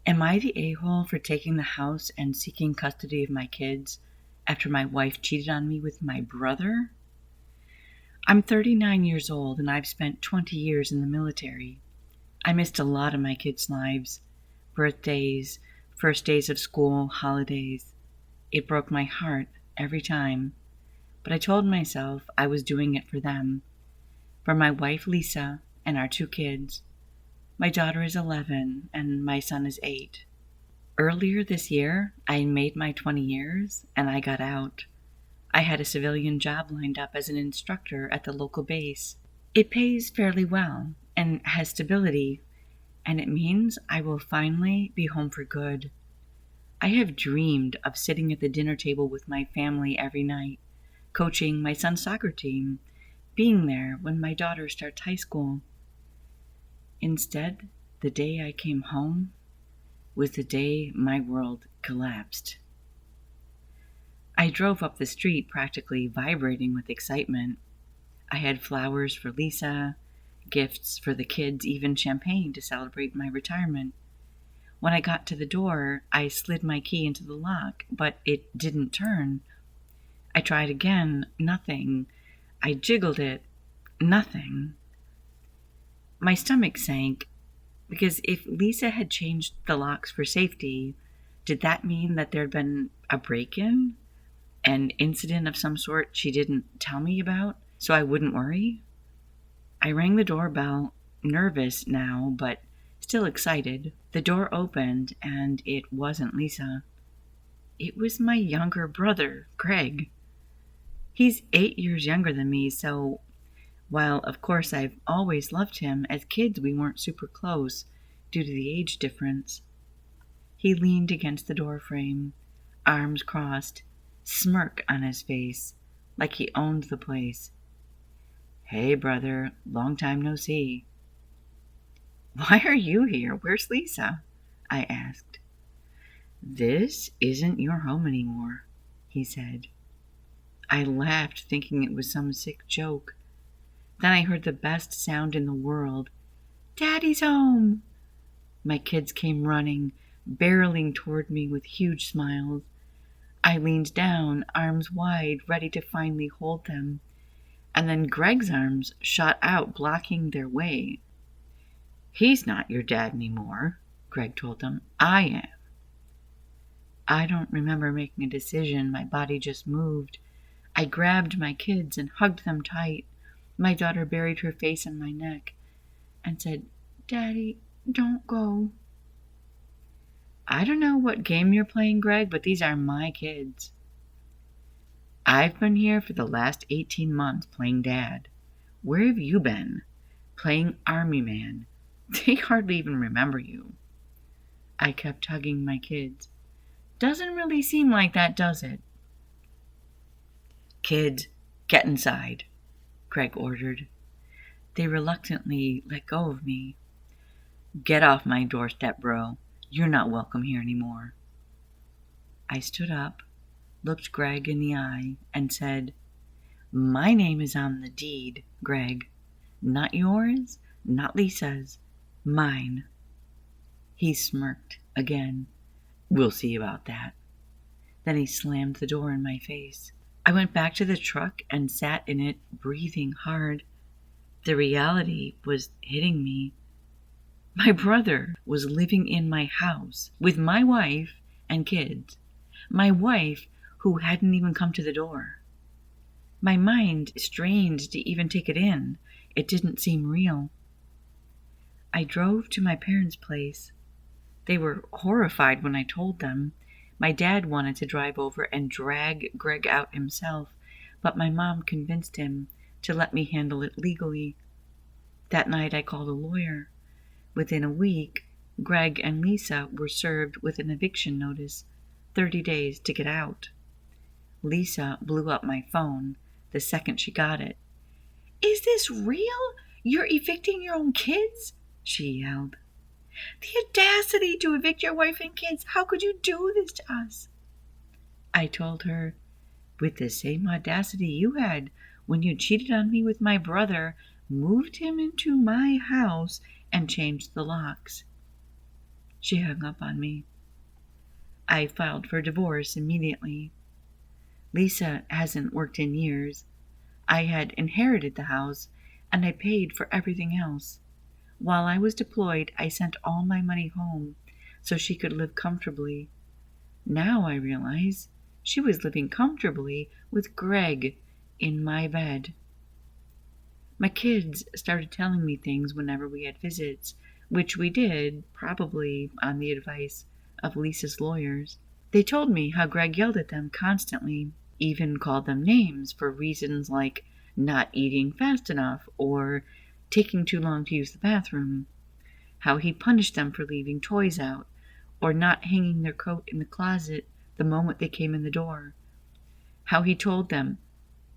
Am I the a-hole for taking the house and seeking custody of my kids after my wife cheated on me with my brother? I'm 39 years old and I've spent 20 years in the military. I missed a lot of my kids' lives. Birthdays, first days of school, holidays. It broke my heart every time. But I told myself I was doing it for them. For my wife Lisa and our 2 kids. My daughter is 11 and my son is 8. Earlier this year, I made my 20 years and I got out. I had a civilian job lined up as an instructor at the local base. It pays fairly well and has stability, and it means I will finally be home for good. I have dreamed of sitting at the dinner table with my family every night, coaching my son's soccer team, being there when my daughter starts high school. Instead, the day I came home was the day my world collapsed. I drove up the street practically vibrating with excitement. I had flowers for Lisa, gifts for the kids, even champagne to celebrate my retirement. When I got to the door, I slid my key into the lock, but it didn't turn. I tried again, nothing. I jiggled it, nothing. My stomach sank, because if Lisa had changed the locks for safety, did that mean that there'd been a break-in? An incident of some sort she didn't tell me about, so I wouldn't worry? I rang the doorbell, nervous now, but still excited. The door opened, and it wasn't Lisa. It was my younger brother, Greg. He's 8 years younger than me, so while of course I've always loved him, as kids we weren't super close due to the age difference. He leaned against the doorframe, arms crossed, smirk on his face, like he owned the place. "Hey, brother, long time no see." "Why are you here? Where's Lisa?" I asked. "This isn't your home anymore," he said. I laughed, thinking it was some sick joke. Then I heard the best sound in the world. "Daddy's home!" My kids came running, barreling toward me with huge smiles. I leaned down, arms wide, ready to finally hold them. And then Greg's arms shot out, blocking their way. "He's not your dad anymore," Greg told them. "I am." I don't remember making a decision. My body just moved. I grabbed my kids and hugged them tight. My daughter buried her face in my neck and said, "Daddy, don't go." "I don't know what game you're playing, Greg, but these are my kids. I've been here for the last 18 months playing dad. Where have you been? Playing army man. They hardly even remember you." I kept hugging my kids. "Doesn't really seem like that, does it?" "Kids, get inside," Greg ordered. They reluctantly let go of me. "Get off my doorstep, bro. You're not welcome here anymore." I stood up, looked Greg in the eye, and said, "My name is on the deed, Greg. Not yours, not Lisa's. Mine." He smirked again. "We'll see about that." Then he slammed the door in my face. I went back to the truck and sat in it, breathing hard. The reality was hitting me. My brother was living in my house with my wife and kids. My wife who hadn't even come to the door. My mind strained to even take it in. It didn't seem real. I drove to my parents' place. They were horrified when I told them. My dad wanted to drive over and drag Greg out himself, but my mom convinced him to let me handle it legally. That night I called a lawyer. Within a week, Greg and Lisa were served with an eviction notice, 30 days to get out. Lisa blew up my phone the second she got it. "Is this real? You're evicting your own kids?" she yelled. "The audacity to evict your wife and kids! How could you do this to us?" I told her, "With the same audacity you had when you cheated on me with my brother, moved him into my house, and changed the locks." She hung up on me. I filed for divorce immediately. Lisa hasn't worked in years. I had inherited the house, and I paid for everything else. While I was deployed, I sent all my money home so she could live comfortably. Now I realize she was living comfortably with Greg in my bed. My kids started telling me things whenever we had visits, which we did, probably on the advice of Lisa's lawyers. They told me how Greg yelled at them constantly, even called them names for reasons like not eating fast enough or taking too long to use the bathroom, how he punished them for leaving toys out or not hanging their coat in the closet the moment they came in the door, how he told them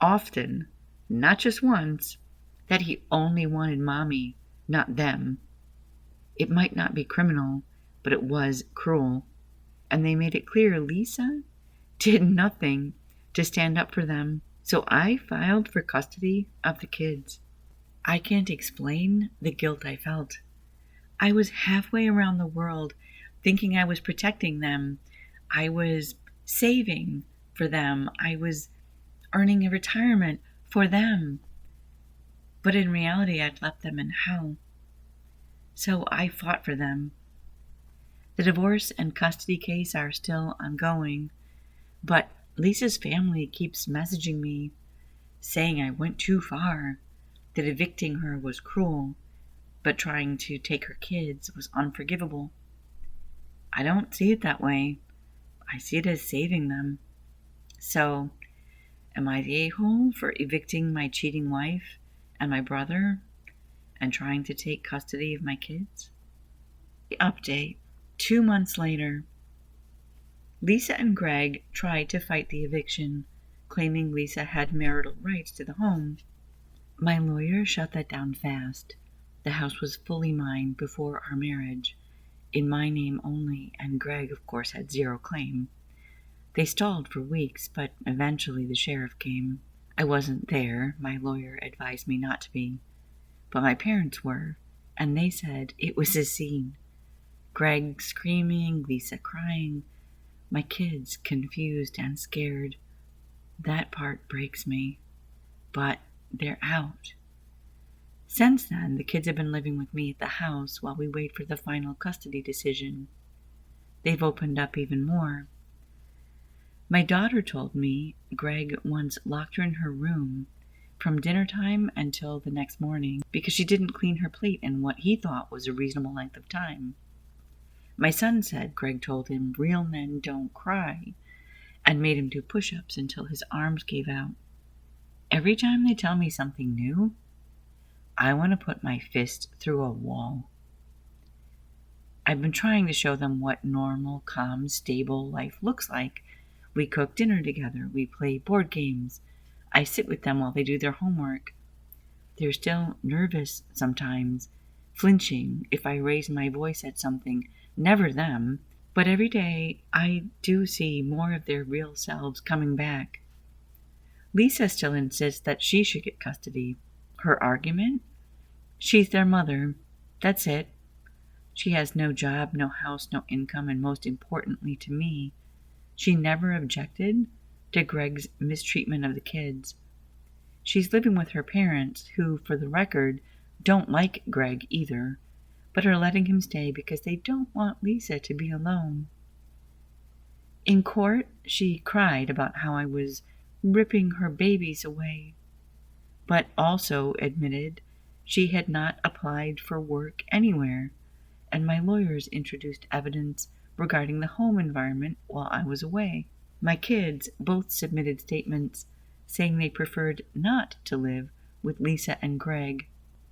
often, not just once, that he only wanted mommy, not them. It might not be criminal, but it was cruel. And they made it clear Lisa did nothing to stand up for them. So I filed for custody of the kids. I can't explain the guilt I felt. I was halfway around the world thinking I was protecting them. I was saving for them. I was earning a retirement for them. But in reality, I'd left them in hell. So I fought for them. The divorce and custody case are still ongoing, but Lisa's family keeps messaging me, saying I went too far, that evicting her was cruel, but trying to take her kids was unforgivable. I don't see it that way. I see it as saving them. So, am I the a-hole for evicting my cheating wife and my brother and trying to take custody of my kids? The update. 2 months later, Lisa and Greg tried to fight the eviction, claiming Lisa had marital rights to the home. My lawyer shut that down fast. The house was fully mine before our marriage, in my name only, and Greg, of course, had zero claim. They stalled for weeks, but eventually the sheriff came. I wasn't there. My lawyer advised me not to be. But my parents were, and they said it was a scene. Greg screaming, Lisa crying, my kids confused and scared. That part breaks me. But they're out. Since then, the kids have been living with me at the house while we wait for the final custody decision. They've opened up even more. My daughter told me Greg once locked her in her room from dinner time until the next morning because she didn't clean her plate in what he thought was a reasonable length of time. My son said Greg told him real men don't cry and made him do push-ups until his arms gave out. Every time they tell me something new, I want to put my fist through a wall. I've been trying to show them what normal, calm, stable life looks like. We cook dinner together. We play board games. I sit with them while they do their homework. They're still nervous sometimes, flinching if I raise my voice at something. Never them, but every day I do see more of their real selves coming back. Lisa still insists that she should get custody. Her argument? She's their mother. That's it. She has no job, no house, no income, and most importantly to me, she never objected to Greg's mistreatment of the kids. She's living with her parents, who, for the record, don't like Greg either, but are letting him stay because they don't want Lisa to be alone. In court, she cried about how I was ripping her babies away, but also admitted she had not applied for work anywhere, and my lawyers introduced evidence regarding the home environment while I was away. My kids both submitted statements saying they preferred not to live with Lisa and Greg.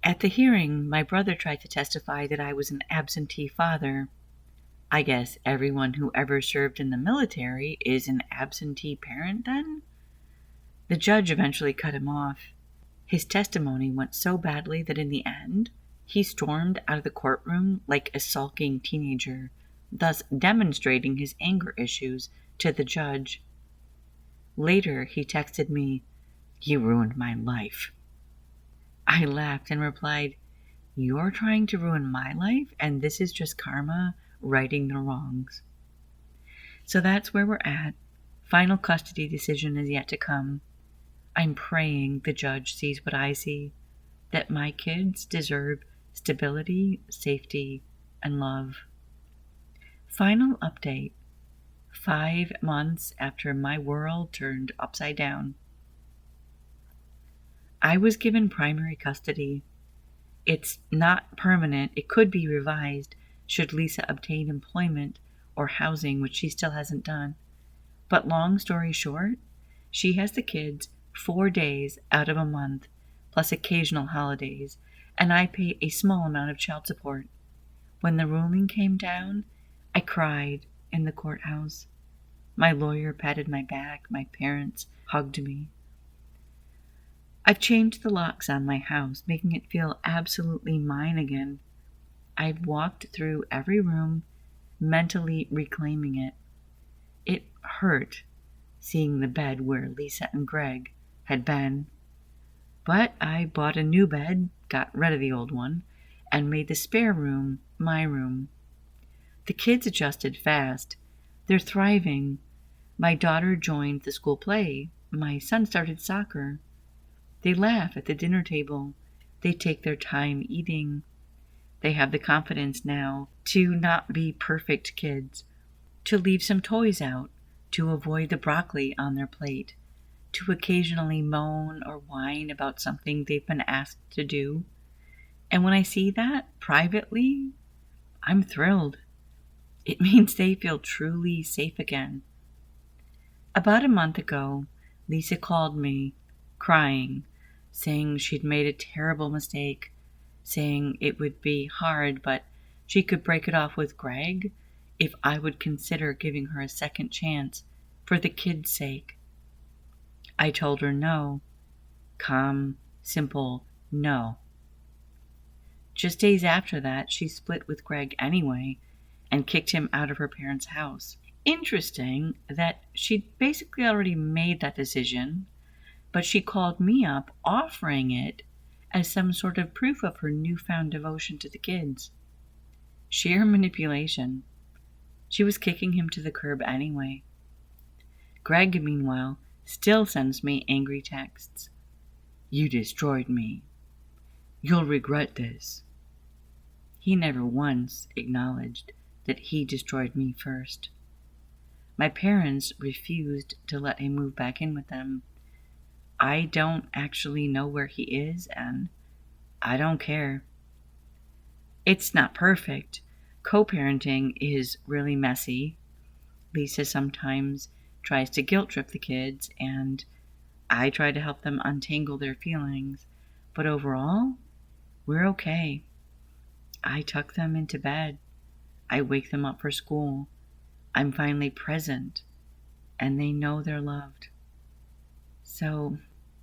At the hearing, my brother tried to testify that I was an absentee father. I guess everyone who ever served in the military is an absentee parent then? The judge eventually cut him off. His testimony went so badly that in the end, he stormed out of the courtroom like a sulking teenager, thus demonstrating his anger issues to the judge. Later, he texted me, "You ruined my life." I laughed and replied, "You're trying to ruin my life, and this is just karma righting the wrongs. So that's where we're at. Final custody decision is yet to come. I'm praying the judge sees what I see, that my kids deserve stability, safety, and love. Final update. 5 months after my world turned upside down. I was given primary custody. It's not permanent. It could be revised should Lisa obtain employment or housing, which she still hasn't done. But long story short, she has the kids 4 days out of a month, plus occasional holidays, and I pay a small amount of child support. When the ruling came down, I cried in the courthouse. My lawyer patted my back. My parents hugged me. I've changed the locks on my house, making it feel absolutely mine again. I've walked through every room, mentally reclaiming it. It hurt seeing the bed where Lisa and Greg had been. But I bought a new bed, got rid of the old one, and made the spare room my room. The kids adjusted fast. They're thriving. My daughter joined the school play. My son started soccer. They laugh at the dinner table. They take their time eating. They have the confidence now to not be perfect kids, to leave some toys out, to avoid the broccoli on their plate, to occasionally moan or whine about something they've been asked to do. And when I see that privately, I'm thrilled. It means they feel truly safe again. About a month ago, Lisa called me, crying, saying she'd made a terrible mistake, saying it would be hard, but she could break it off with Greg if I would consider giving her a second chance for the kids' sake. I told her no. Calm, simple no. Just days after that, she split with Greg anyway and kicked him out of her parents' house. Interesting that she'd basically already made that decision, but she called me up offering it as some sort of proof of her newfound devotion to the kids. Sheer manipulation. She was kicking him to the curb anyway. Greg, meanwhile, still sends me angry texts. You destroyed me. You'll regret this. He never once acknowledged that he destroyed me first. My parents refused to let him move back in with them. I don't actually know where he is, and I don't care. It's not perfect. Co-parenting is really messy. Lisa sometimes tries to guilt trip the kids, and I try to help them untangle their feelings. But overall, we're okay. I tuck them into bed. I wake them up for school. I'm finally present, and they know they're loved. So,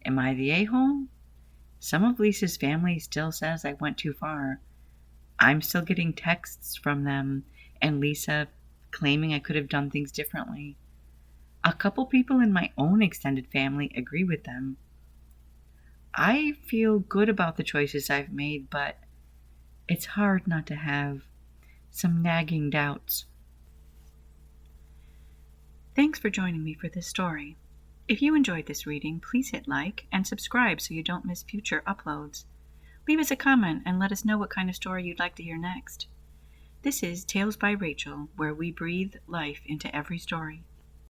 am I the a-hole? Some of Lisa's family still says I went too far. I'm still getting texts from them and Lisa claiming I could have done things differently. A couple people in my own extended family agree with them. I feel good about the choices I've made, but it's hard not to have some nagging doubts. Thanks for joining me for this story. If you enjoyed this reading, please hit like and subscribe so you don't miss future uploads. Leave us a comment and let us know what kind of story you'd like to hear next. This is Tales by Rachel, where we breathe life into every story.